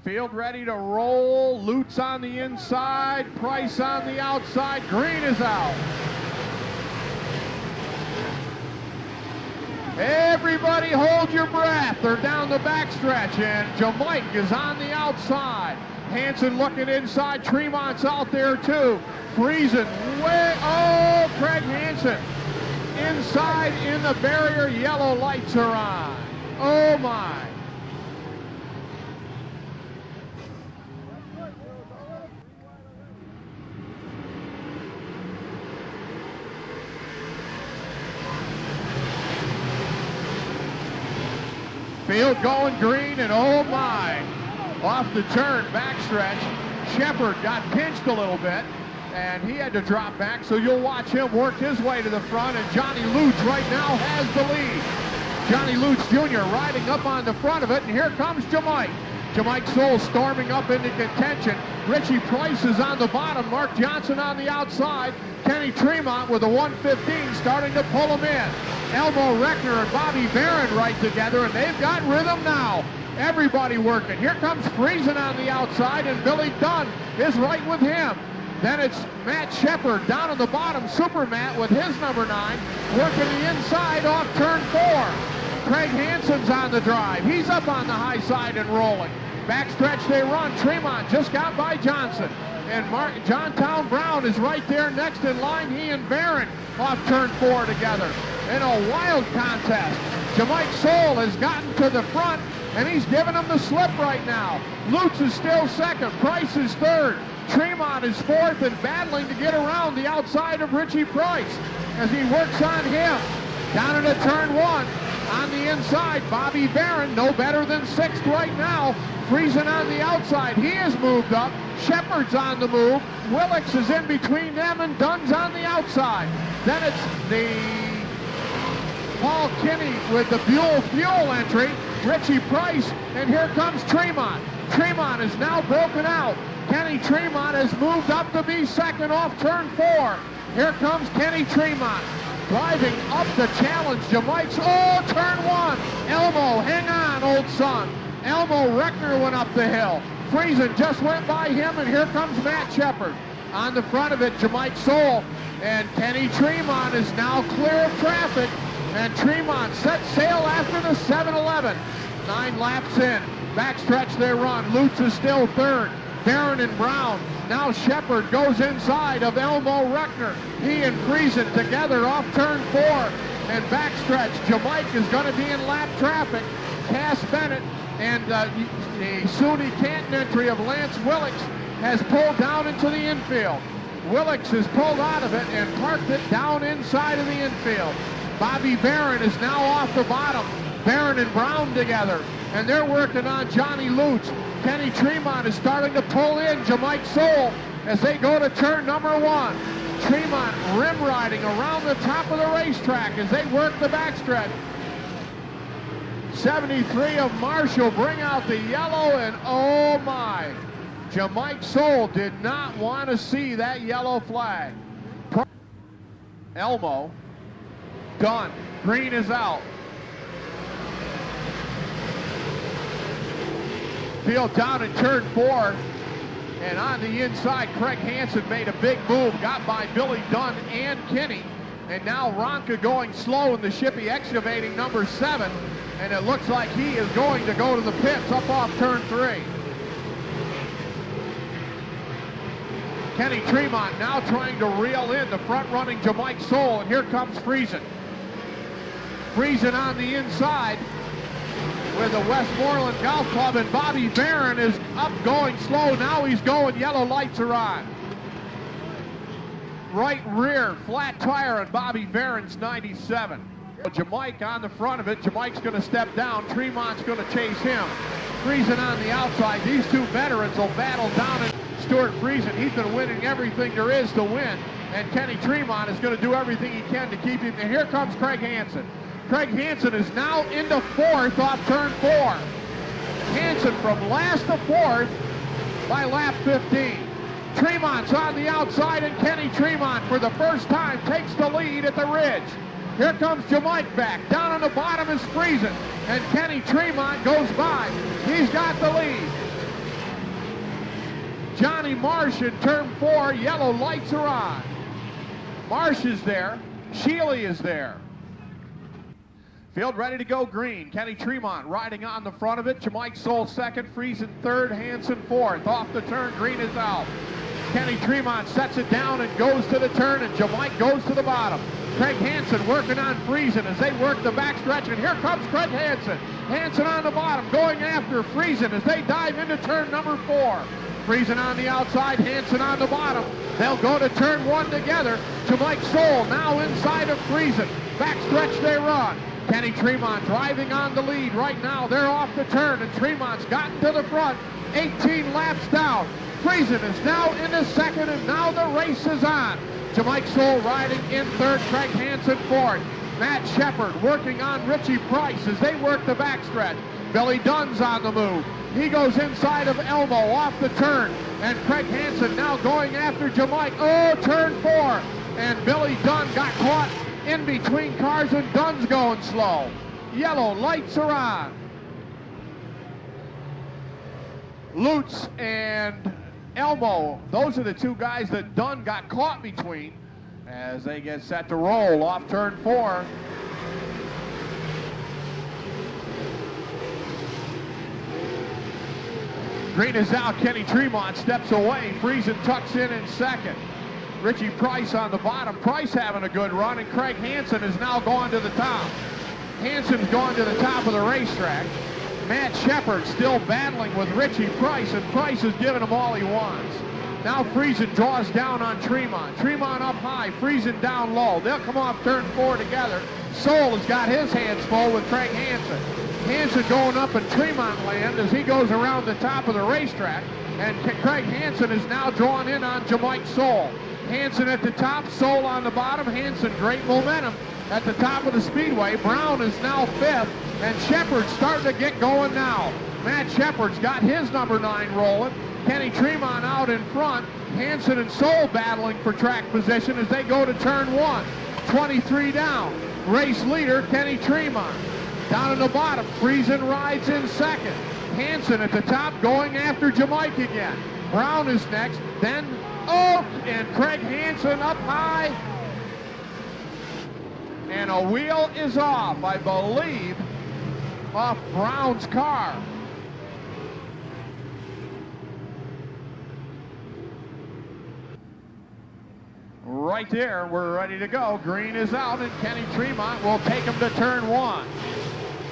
Field ready to roll. Lutz on the inside. Price on the outside. Green is out. Everybody hold your breath. They're down the backstretch, and Jamaica is on the outside. Hansen looking inside. Tremont's out there too. Friesen way. Oh, Craig Hansen inside in the barrier. Yellow lights are on. Oh my. Field going green, and oh my, off the turn, backstretch. Shepard got pinched a little bit, and he had to drop back, so you'll watch him work his way to the front, and Johnny Lutz right now has the lead. Johnny Lutz Jr. riding up on the front of it, and here comes Jamaica. Jamaica Soul storming up into contention. Richie Price is on the bottom, Mark Johnson on the outside. Kenny Tremont with a 115 starting to pull him in. Elmo Reckner and Bobby Barron right together, and they've got rhythm now. Everybody working. Here comes Friesen on the outside, and Billy Dunn is right with him. Then it's Matt Shepard down on the bottom, Super Matt with his number 9, working the inside off turn 4. Craig Hansen's on the drive. He's up on the high side and rolling. Backstretch they run. Tremont just got by Johnson. And Johntown Brown is right there next in line. He and Barron off turn 4 together. In a wild contest. Jamaica Soul has gotten to the front, and he's giving them the slip right now. Lutz is still second. Price is third. Tremont is fourth and battling to get around the outside of Richie Price as he works on him. Down into turn 1. On the inside, Bobby Barron, no better than 6th right now. Friesen on the outside. He has moved up. Shepard's on the move. Willix is in between them, and Dunn's on the outside. Then it's the Paul Kinney with the Buell Fuel entry. Richie Price, and here comes Tremont. Tremont is now broken out. Kenny Tremont has moved up to be second off turn 4. Here comes Kenny Tremont. Driving up the challenge, Jamaica. Oh, turn 1. Elmo, hang on, old son. Elmo Reckner went up the hill. Friesen just went by him, and here comes Matt Shepard. On the front of it, Jamaica Soul. And Kenny Tremont is now clear of traffic. And Tremont set sail after the 7-11. 9 laps in. Backstretch they run. Lutz is still third. Barron and Brown. Now Shepard goes inside of Elmo Reckner. He and Friesen together off turn 4. And backstretch, Jamaica is going to be in lap traffic. Cass Bennett and the SUNY Canton entry of Lance Willix has pulled down into the infield. Willix has pulled out of it and parked it down inside of the infield. Bobby Barron is now off the bottom. Barron and Brown together, and they're working on Johnny Lutz. Kenny Tremont is starting to pull in Jamaica Soul as they go to turn number 1. Tremont rim riding around the top of the racetrack as they work the backstretch. 73 of Marshall bring out the yellow, and oh my, Jamaica Soul did not want to see that yellow flag. Elmo, done. Green is out. Field down in turn 4, and on the inside, Craig Hansen made a big move, got by Billy Dunn and Kinney, and now Ronka going slow in the Shippey excavating number 7, and it looks like he is going to go to the pits up off turn 3. Kenny Tremont now trying to reel in the front-running Jamaica Soul, and here comes Friesen. Friesen on the inside with the Westmoreland Golf Club, and Bobby Barron is up going slow. Now he's going, yellow lights are on. Right rear, flat tire on Bobby Barron's 97. Jamaica on the front of it. Jamaica's going to step down. Tremont's going to chase him. Friesen on the outside. These two veterans will battle down at Stuart Friesen. He's been winning everything there is to win, and Kenny Tremont is going to do everything he can to keep him. And here comes Craig Hansen. Craig Hansen is now into 4th off turn 4. Hansen from last to 4th by lap 15. Tremont's on the outside, and Kenny Tremont for the first time takes the lead at the ridge. Here comes Jamaica back. Down on the bottom is Friesen, and Kenny Tremont goes by. He's got the lead. Johnny Marsh in turn 4. Yellow lights are on. Marsh is there. Sheely is there. Field ready to go green. Kenny Tremont riding on the front of it. Jamike Soul second, Friesen third, Hansen fourth. Off the turn, green is out. Kenny Tremont sets it down and goes to the turn, and Jamike goes to the bottom. Craig Hansen working on Friesen as they work the backstretch, and here comes Craig Hansen. Hansen on the bottom, going after Friesen as they dive into turn number 4. Friesen on the outside, Hansen on the bottom. They'll go to turn 1 together. Jamike Soul now inside of Friesen. Backstretch they run. Kenny Tremont driving on the lead right now. They're off the turn, and Tremont's gotten to the front. 18 laps down. Friesen is now into second, and now the race is on. Jamike Soul riding in third, Craig Hansen fourth. Matt Shepard working on Richie Price as they work the backstretch. Billy Dunn's on the move. He goes inside of Elmo off the turn, and Craig Hansen now going after Jamike. Oh, turn 4, and Billy Dunn got caught in between cars, and Dunn's going slow. Yellow lights are on. Lutz and Elmo, those are the two guys that Dunn got caught between as they get set to roll off turn 4. Green is out. Kenny Tremont steps away. Friesen tucks in second. Richie Price on the bottom. Price having a good run, and Craig Hansen is now gone to the top. Hansen's gone to the top of the racetrack. Matt Shepard still battling with Richie Price, and Price is giving him all he wants. Now Friesen draws down on Tremont. Tremont up high, Friesen down low. They'll come off turn 4 together. Soul has got his hands full with Craig Hansen. Hansen going up in Tremont land as he goes around the top of the racetrack, and Craig Hansen is now drawn in on Jamike Soul. Hansen at the top, Soul on the bottom. Hansen, great momentum at the top of the speedway. Brown is now 5th, and Shepard's starting to get going now. Matt Shepard's got his number 9 rolling. Kenny Tremont out in front. Hansen and Soul battling for track position as they go to turn 1. 23 down. Race leader, Kenny Tremont. Down in the bottom, Friesen rides in second. Hansen at the top going after Jamike again. Brown is next, then Oak, and Craig Hansen up high. And a wheel is off, I believe, off Brown's car. Right there, we're ready to go. Green is out, and Kenny Tremont will take him to turn 1.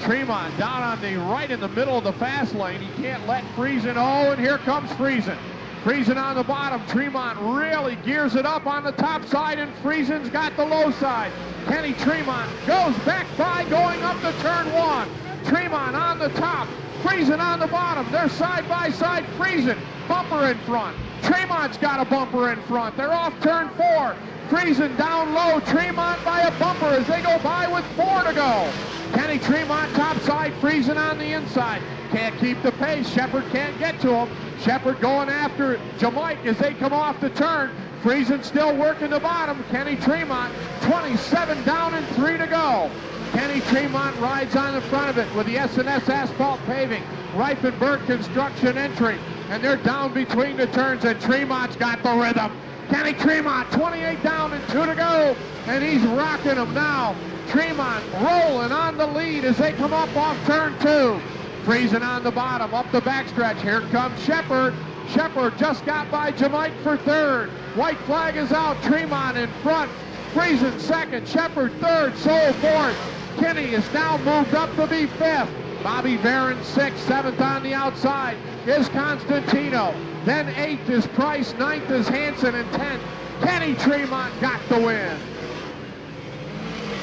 Tremont down on the right in the middle of the fast lane. He can't let Friesen. Oh, and here comes Friesen. Friesen on the bottom. Tremont really gears it up on the top side, and Friesen's got the low side. Kenny Tremont goes back by going up to turn 1. Tremont on the top. Friesen on the bottom. They're side by side. Friesen, bumper in front. Tremont's got a bumper in front. They're off turn 4. Friesen down low. Tremont by a bumper as they go by with 4 to go. Kenny Tremont topside, Friesen on the inside. Can't keep the pace. Shepard can't get to him. Shepard going after Jamike as they come off the turn. Friesen still working the bottom. Kenny Tremont, 27 down and 3 to go. Kenny Tremont rides on the front of it with the S&S Asphalt Paving. Reifenberg Construction entry. And they're down between the turns, and Tremont's got the rhythm. Kenny Tremont, 28 down and 2 to go. And he's rocking them now. Tremont rolling on the lead as they come up off turn 2. Friesen on the bottom, up the backstretch. Here comes Shepard. Shepard just got by Jamike for 3rd. White flag is out. Tremont in front. Friesen 2nd. Shepard 3rd. Soul 4th. Kenny is now moved up to be 5th. Bobby Varon 6th. 7th on the outside is Constantino. Then 8th is Price. 9th is Hansen, and 10th. Kenny Tremont got the win.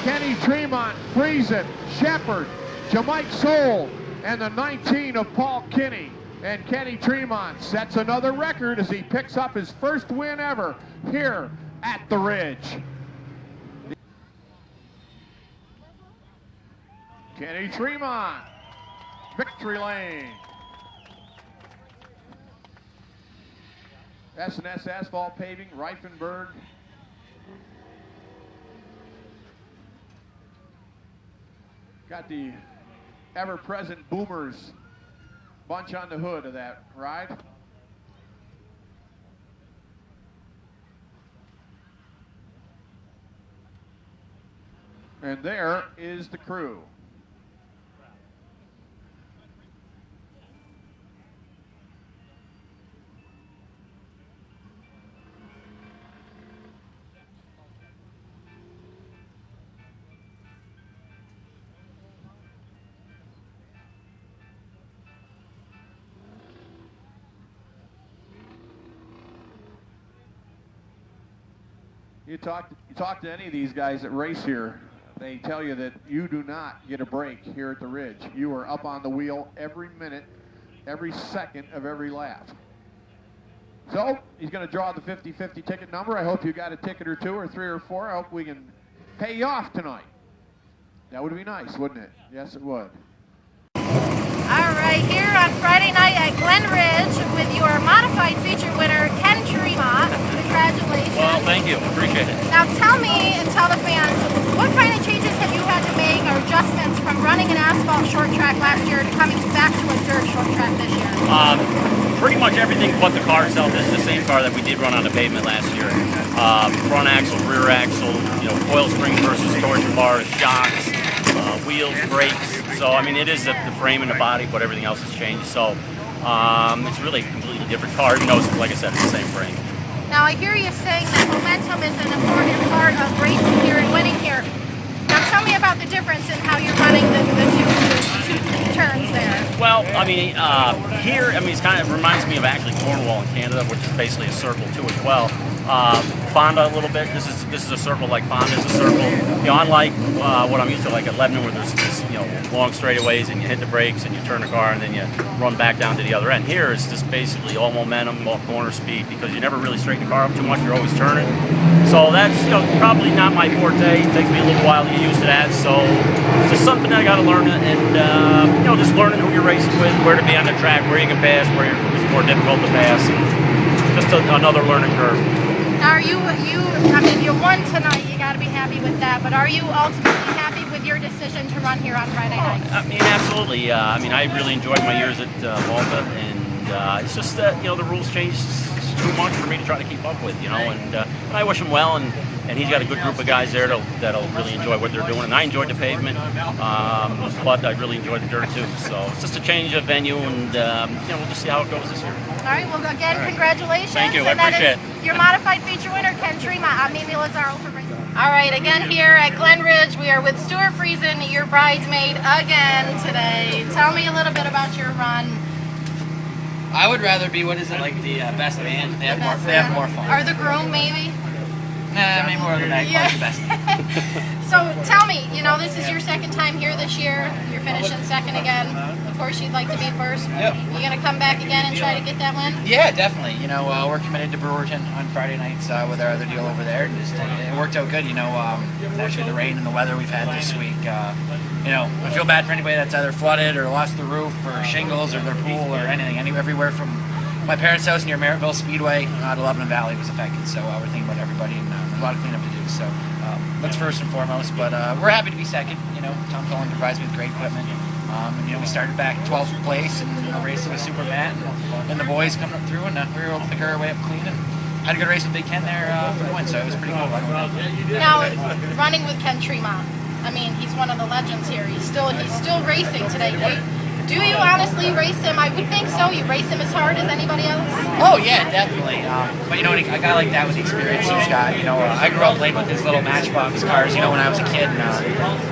Kenny Tremont, Friesen, Shepard, Jamike Soul, and the 19 of Paul Kinney. And Kenny Tremont sets another record as he picks up his first win ever here at the Ridge. Kenny Tremont, victory lane. S&S Asphalt Paving, Reifenberg. Got the ever-present Boomers bunch on the hood of that ride. And there is the crew. You talk to any of these guys that race here, they tell you that you do not get a break here at the Ridge. You are up on the wheel every minute, every second of every lap. So he's going to draw the 50-50 ticket number. I hope you got a ticket or two or three or four. I hope we can pay you off tonight. That would be nice, wouldn't it? Yes, it would. All right, here on Friday night at Glen Ridge with your modified feature winner, Ken Tremont. Congratulations. Well, thank you. Appreciate it. Now tell me and tell the fans, what kind of changes have you had to make or adjustments from running an asphalt short track last year to coming back to a dirt short track this year? Pretty much everything but the car itself. This is the same car that we did run on the pavement last year. Front axle, rear axle, coil springs versus torsion bars, shocks, wheels, brakes. So, I mean, it is the frame and the body, but everything else has changed. So, it's really a completely different car, even though, like I said, it's the same frame. Now, I hear you saying that momentum is an important part of racing here and winning here. Now, tell me about the difference in how you're running the two turns there. Well, I mean, here, it kind of reminds me of actually Cornwall in Canada, which is basically a circle too as well. Fonda a little bit. This is a circle like Fonda is a circle. Unlike what I'm used to, like at Lebanon, where there's this long straightaways and you hit the brakes and you turn the car and then you run back down to the other end. Here it's just basically all momentum, all corner speed, because you never really straighten the car up too much. You're always turning. So that's probably not my forte. It takes me a little while to get used to that. So it's just something that I got to learn, and just learning who you're racing with, where to be on the track, where you can pass, where it's more difficult to pass. Just another learning curve. Now, you won tonight, you got to be happy with that, but are you ultimately happy with your decision to run here on Friday nights? Absolutely. I really enjoyed my years at Malta, and it's just that, the rules changed too much for me to try to keep up with, and I wish him well, and he's got a good group of guys there that'll really enjoy what they're doing, and I enjoyed the pavement, but I really enjoyed the dirt too, so it's just a change of venue, and we'll just see how it goes this year. All right, well, again, congratulations. Thank you, I appreciate it. Your modified feature winner, Ken Tremont. I'm Mimi Lazaro for racing. All right, again here at Glen Ridge, we are with Stuart Friesen, your bridesmaid again today. Tell me a little bit about your run. I would rather be, what is it, like the best man? They have more fun. Or the groom, maybe? Nah, maybe more than that. Yeah. The best. So tell me, this is your second time here this year. You're finishing second again. Of course, you'd like to be first. Yep. You gonna come back again and try to get that win? Yeah, definitely. We're committed to Brewerton on Friday nights with our other deal over there. And it worked out good. Actually the rain and the weather we've had this week. I feel bad for anybody that's either flooded or lost the roof or shingles or their pool or anything. Everywhere from my parents' house near Merrittville Speedway to Lebanon Valley was affected. So we're thinking about everybody, and a lot of cleanup to do. So that's first and foremost. But we're happy to be second. Tom Cullen provides me with great equipment. We started back 12th place and racing with Super Matt and the boys coming up through, and we were able to pick our way up clean. And had a good race with Big Ken there for the win, so it was pretty cool. Now, running with Ken Tremont, he's one of the legends here. He's still racing today. Do you honestly race him? I would think so. You race him as hard as anybody else? Oh, yeah, definitely. But a guy like that with the experience he's got, I grew up playing with his little Matchbox cars, when I was a kid. And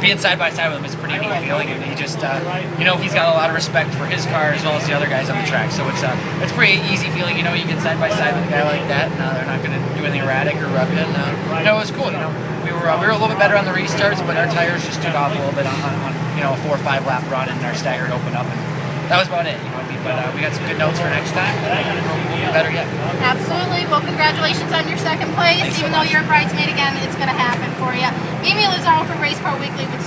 being side by side with him is a pretty neat feeling. And he just, he's got a lot of respect for his car as well as the other guys on the track. So it's a pretty easy feeling, you get side by side with a guy like that. And they're not going to do anything erratic or rub it. And, it was cool, We were a little bit better on the restarts, but our tires just took off a little bit on a 4 or 5 lap run, and our staggered opened up, and that was about it. But we got some good notes for next time. We'll be better yet. Absolutely. Well, congratulations on your second place. Even though you're a bridesmaid again, it's going to happen for you. Mimi Lazaro from Race Car Weekly with